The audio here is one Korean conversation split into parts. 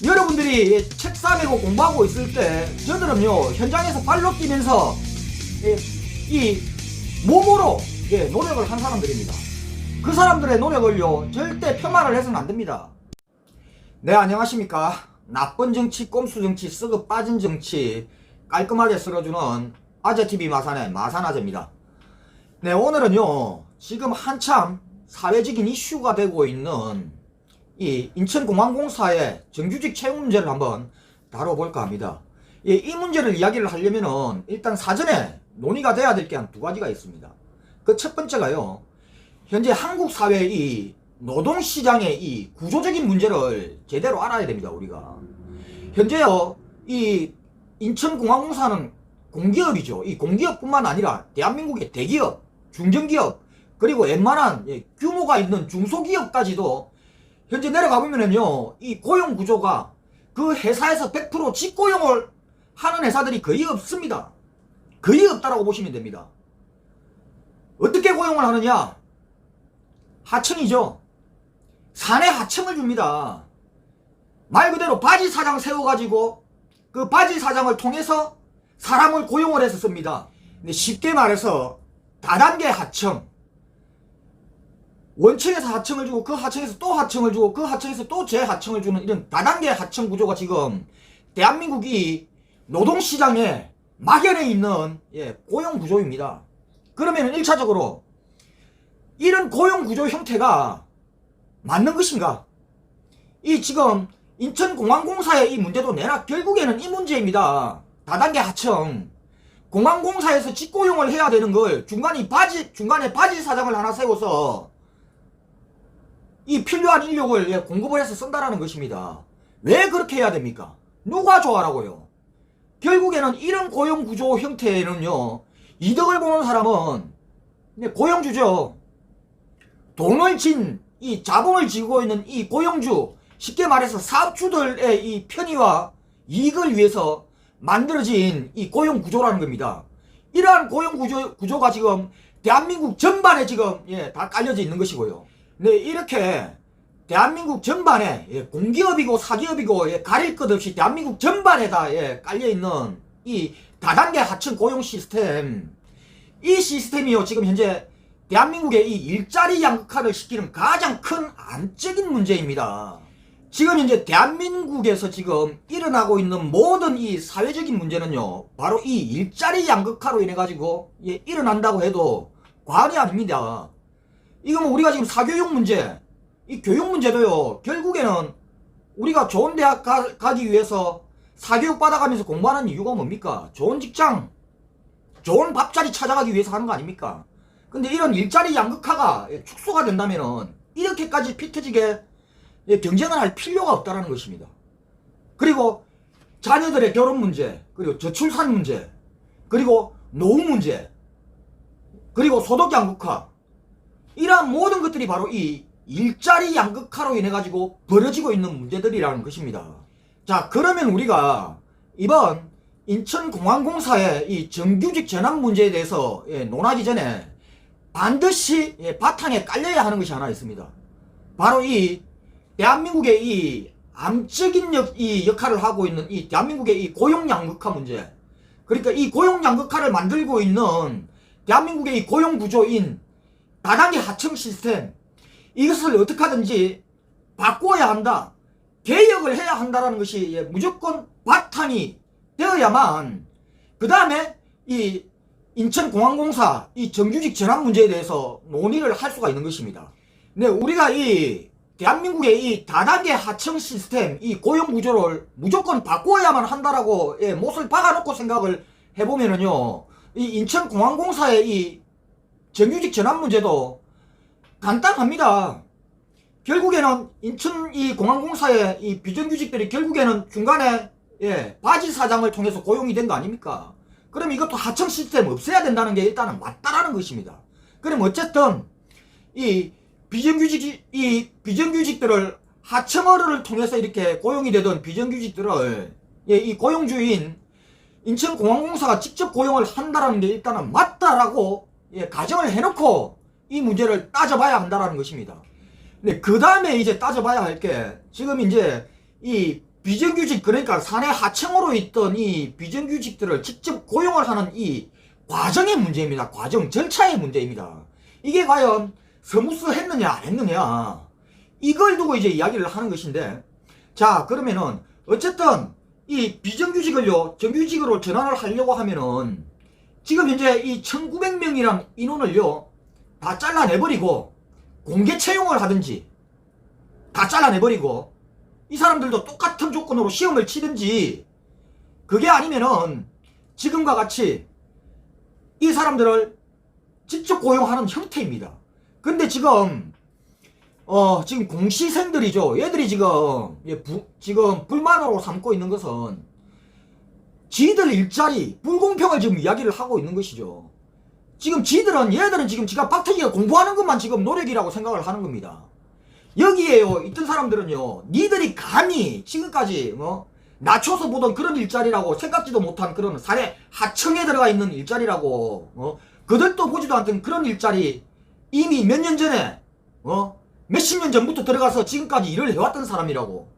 여러분들이 책상 메고 공부하고 있을 때 저들은요 현장에서 발로 뛰면서 이 몸으로 노력을 한 사람들입니다. 그 사람들의 노력을요 절대 폄하를 해서는 안 됩니다. 네, 안녕하십니까. 나쁜 정치, 꼼수 정치, 썩어 빠진 정치 깔끔하게 쓸어주는 아재TV 마산의 마산아재입니다. 네, 오늘은요 지금 한참 사회적인 이슈가 되고 있는 이 인천공항공사의 정규직 채용 문제를 한번 다뤄볼까 합니다. 이 문제를 이야기를 하려면은 일단 사전에 논의가 돼야 될 게 한 두 가지가 있습니다. 그 첫 번째가요, 현재 한국 사회의 이 노동시장의 이 구조적인 문제를 제대로 알아야 됩니다. 우리가 현재요 이 인천공항공사는 공기업이죠. 이 공기업뿐만 아니라 대한민국의 대기업, 중견기업, 그리고 웬만한 규모가 있는 중소기업까지도 현재 내려가 보면은요 이 고용 구조가 그 회사에서 100% 직고용을 하는 회사들이 거의 없습니다. 거의 없다라고 보시면 됩니다. 어떻게 고용을 하느냐? 하청이죠. 사내 하청을 줍니다. 말 그대로 바지 사장 세워가지고 그 바지 사장을 통해서 사람을 고용을 해서 씁니다. 근데 쉽게 말해서 다단계 하청, 원청에서 하청을 주고 그 하청에서 또 하청을 주고 그 하청에서 또 재하청을 주는 이런 다단계 하청 구조가 지금 대한민국이 노동시장에 막연해 있는 고용 구조입니다. 그러면 1차적으로 이런 고용 구조 형태가 맞는 것인가? 이 지금 인천공항공사의 이 문제도 내나 결국에는 이 문제입니다. 다단계 하청, 공항공사에서 직고용을 해야 되는 걸 중간에 바지 사장을 하나 세워서 이 필요한 인력을 공급을 해서 쓴다라는 것입니다. 왜 그렇게 해야 됩니까? 누가 좋아라고요? 결국에는 이런 고용구조 형태에는요 이득을 보는 사람은 고용주죠. 돈을 진 이 자본을 지고 있는 이 고용주, 쉽게 말해서 사업주들의 이 편의와 이익을 위해서 만들어진 이 고용구조라는 겁니다. 이러한 고용구조가 지금 대한민국 전반에 지금 다 깔려져 있는 것이고요. 네, 이렇게 대한민국 전반에 공기업이고 사기업이고 가릴 것 없이 대한민국 전반에 다 깔려있는 이 다단계 하청 고용 시스템, 이 시스템이요 지금 현재 대한민국의 이 일자리 양극화를 시키는 가장 큰 안적인 문제입니다. 지금 현재 대한민국에서 지금 일어나고 있는 모든 이 사회적인 문제는요 바로 이 일자리 양극화로 인해 가지고 일어난다고 해도 과언이 아닙니다. 이거 뭐 우리가 지금 사교육 문제, 이 교육 문제도요 결국에는 우리가 좋은 대학 가기 위해서 사교육 받아가면서 공부하는 이유가 뭡니까? 좋은 직장, 좋은 밥자리 찾아가기 위해서 하는 거 아닙니까? 근데 이런 일자리 양극화가 축소가 된다면은 이렇게까지 피 터지게 경쟁을 할 필요가 없다는 것입니다. 그리고 자녀들의 결혼 문제, 그리고 저출산 문제, 그리고 노후 문제, 그리고 소득 양극화, 이러한 모든 것들이 바로 이 일자리 양극화로 인해 가지고 벌어지고 있는 문제들이라는 것입니다. 자, 그러면 우리가 이번 인천공항공사의 이 정규직 전환 문제에 대해서 논하기 전에 반드시 바탕에 깔려야 하는 것이 하나 있습니다. 바로 이 대한민국의 이 암적인 역할을 하고 있는 이 대한민국의 이 고용 양극화 문제, 그러니까 이 고용 양극화를 만들고 있는 대한민국의 이 고용 구조인 다단계 하청 시스템, 이것을 어떻게 하든지 바꿔야 한다, 개혁을 해야 한다라는 것이 무조건 바탕이 되어야만 그 다음에 이 인천공항공사 이 정규직 전환 문제에 대해서 논의를 할 수가 있는 것입니다. 네, 우리가 이 대한민국의 이 다단계 하청 시스템, 이 고용 구조를 무조건 바꿔야만 한다라고 못을 박아놓고 생각을 해보면은요 이 인천공항공사의 이 정규직 전환 문제도 간단합니다. 결국에는 인천 이 공항공사의 이 비정규직들이 결국에는 중간에 바지 사장을 통해서 고용이 된 거 아닙니까? 그럼 이것도 하청 시스템 없애야 된다는 게 일단은 맞다라는 것입니다. 그럼 어쨌든 이 비정규직들을 하청어를 통해서 이렇게 고용이 되던 비정규직들을 이 고용주인 인천공항공사가 직접 고용을 한다라는 게 일단은 맞다라고 가정을 해놓고 이 문제를 따져봐야 한다라는 것입니다. 네, 그 다음에 이제 따져봐야 할 게 지금 이제 이 비정규직, 그러니까 사내 하청으로 있던 이 비정규직들을 직접 고용을 하는 이 과정의 문제입니다. 과정, 절차의 문제입니다. 이게 과연 스무스했느냐 안 했느냐, 이걸 두고 이제 이야기를 하는 것인데, 자 그러면은 어쨌든 이 비정규직을요 정규직으로 전환을 하려고 하면은 지금 현재 이 1900명이란 인원을요 다 잘라내버리고 공개 채용을 하든지, 다 잘라내버리고 이 사람들도 똑같은 조건으로 시험을 치든지, 그게 아니면은 지금과 같이 이 사람들을 직접 고용하는 형태입니다. 근데 지금 지금 공시생들이죠. 얘들이 지금 지금 불만으로 삼고 있는 것은 지들 일자리 불공평을 지금 이야기를 하고 있는 것이죠. 지금 얘들은 지금 지가 박태기가 공부하는 것만 지금 노력이라고 생각을 하는 겁니다. 여기에요 있던 사람들은요, 니들이 감히 지금까지 낮춰서 보던 그런 일자리라고 생각지도 못한 그런 사내 하청에 들어가 있는 일자리라고, 그들도 보지도 않던 그런 일자리 이미 몇 년 전에 몇십 년 전부터 들어가서 지금까지 일을 해왔던 사람이라고.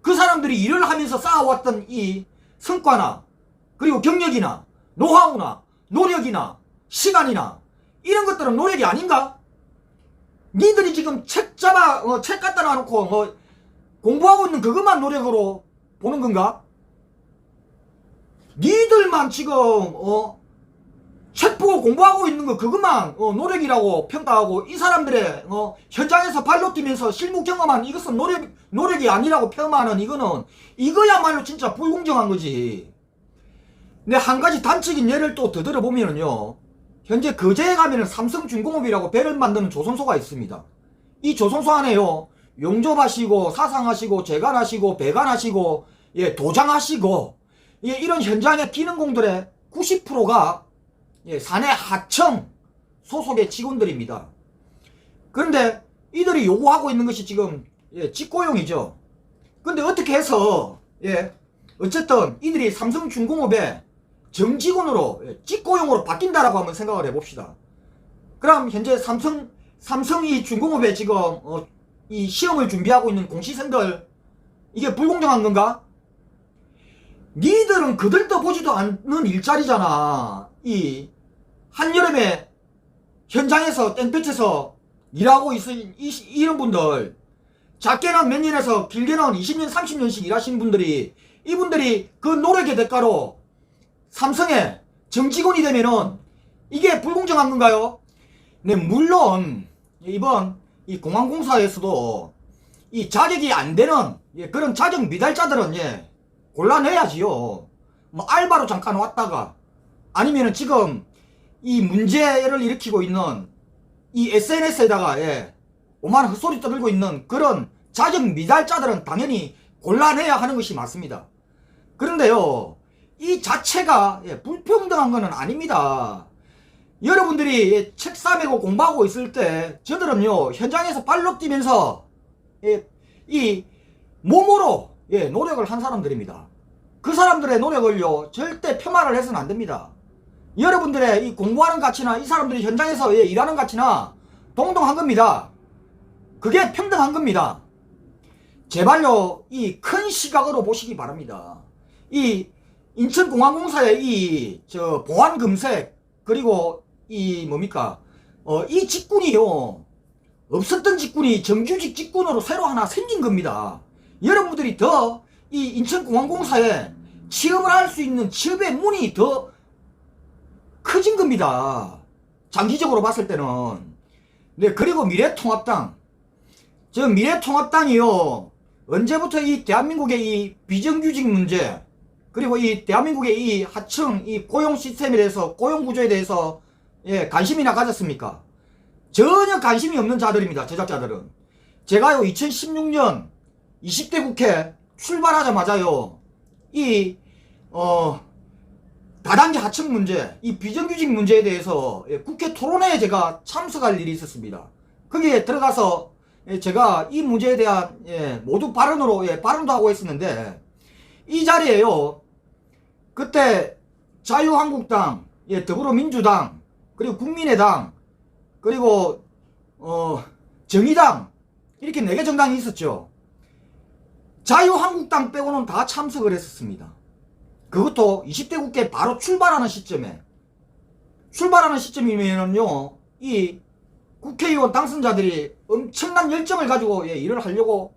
그 사람들이 일을 하면서 쌓아왔던 이 성과나 그리고 경력이나 노하우나 노력이나 시간이나 이런 것들은 노력이 아닌가? 니들이 지금 책 갖다 놔놓고 공부하고 있는 그것만 노력으로 보는 건가? 니들만 지금 책 보고 공부하고 있는 거 그것만 노력이라고 평가하고, 이 사람들의 현장에서 발로 뛰면서 실무 경험한 이것은 노력이 아니라고 폄하하는 이거야말로 진짜 불공정한 거지. 근데 한 가지 단적인 예를 또 더 들어보면은요, 현재 거제에 가면은 삼성중공업이라고 배를 만드는 조선소가 있습니다. 이 조선소 안에요 용접하시고 사상하시고 재간하시고 배관하시고 도장하시고 이런 현장의 기능공들의 90%가 사내 하청 소속의 직원들입니다. 그런데 이들이 요구하고 있는 것이 지금 직고용이죠. 근데 어떻게 해서 어쨌든 이들이 삼성중공업의 정직원으로 직고용으로 바뀐다라고 한번 생각을 해봅시다. 그럼 현재 삼성이 중공업에 지금 이 시험을 준비하고 있는 공시생들, 이게 불공정한 건가? 니들은 그들도 보지도 않는 일자리잖아. 이 한여름에 현장에서 땡볕에서 일하고 있는 이런 분들, 작게는 몇 년에서 길게는 20년 30년씩 일하시는 분들이, 이분들이 그 노력의 대가로 삼성의 정직원이 되면은 이게 불공정한 건가요? 네, 물론 이번 이 공항공사에서도 이 자격이 안 되는 그런 자격 미달자들은 곤란해야지요. 알바로 잠깐 왔다가, 아니면은 지금 이 문제를 일으키고 있는 이 SNS에다가 오만 헛소리 떠들고 있는 그런 자격 미달자들은 당연히 곤란해야 하는 것이 맞습니다. 그런데요, 이 자체가 불평등한 것은 아닙니다. 여러분들이 책 싸매고 공부하고 있을 때 저들은요 현장에서 발로 뛰면서 이 몸으로 노력을 한 사람들입니다. 그 사람들의 노력을요 절대 폄하를 해서는 안 됩니다. 여러분들의 이 공부하는 가치나 이 사람들이 현장에서 일하는 가치나 동등한 겁니다. 그게 평등한 겁니다. 제발요 이 큰 시각으로 보시기 바랍니다. 이 인천공항공사의 이 보안검색, 그리고 이 이 직군이요 없었던 직군이 정규직 직군으로 새로 하나 생긴 겁니다. 여러분들이 더 이 인천공항공사에 취업을 할 수 있는 취업의 문이 더 커진 겁니다. 장기적으로 봤을 때는. 네, 그리고 미래통합당. 미래통합당이요 언제부터 이 대한민국의 이 비정규직 문제, 그리고 이 대한민국의 이 하청 이 고용 시스템에 대해서, 고용 구조에 대해서 관심이나 가졌습니까? 전혀 관심이 없는 자들입니다. 제작자들은. 제가요 2016년 20대 국회 출발하자마자요 이 다단계 하청 문제, 이 비정규직 문제에 대해서 국회 토론회에 제가 참석할 일이 있었습니다. 거기에 들어가서 제가 이 문제에 대한 모두 발언으로 발언도 하고 있었는데, 이 자리에요 그때 자유한국당, 더불어민주당, 그리고 국민의당, 그리고 정의당, 이렇게 4개 정당이 있었죠. 자유한국당 빼고는 다 참석을 했었습니다. 그것도 20대 국회 바로 출발하는 시점이면요, 이 국회의원 당선자들이 엄청난 열정을 가지고 일을 하려고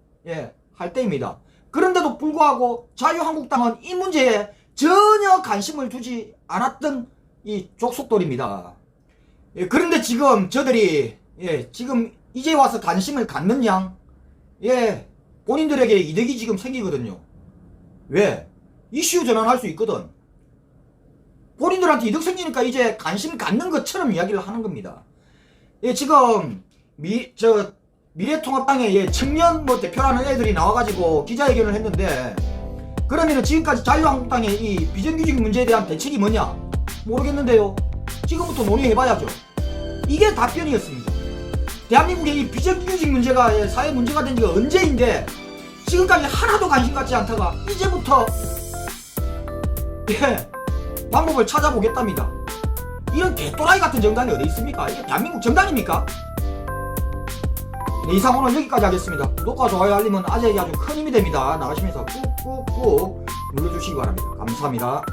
할 때입니다. 그런데도 불구하고 자유한국당은 이 문제에 전혀 관심을 두지 않았던 이 족속돌입니다. 그런데 지금 저들이 지금 이제 와서 관심을 갖는 양 본인들에게 이득이 지금 생기거든요. 왜? 이슈 전환할 수 있거든. 본인들한테 이득 생기니까 이제 관심 갖는 것처럼 이야기를 하는 겁니다. 지금 미래통합당의 청년 대표라는 애들이 나와가지고 기자회견을 했는데, 그러면은 지금까지 자유한국당의 이 비정규직 문제에 대한 대책이 뭐냐? 모르겠는데요. 지금부터 논의해봐야죠. 이게 답변이었습니다. 대한민국의 이 비정규직 문제가 사회 문제가 된 지가 언제인데 지금까지 하나도 관심 갖지 않다가 이제부터 방법을 찾아보겠답니다. 이런 개또라이 같은 정당이 어디 있습니까? 이게 대한민국 정당입니까? 네, 이상 오늘 여기까지 하겠습니다. 구독과 좋아요 알림은 아재에게 아주 큰 힘이 됩니다. 나가시면서 꾹꾹꾹 눌러주시기 바랍니다. 감사합니다.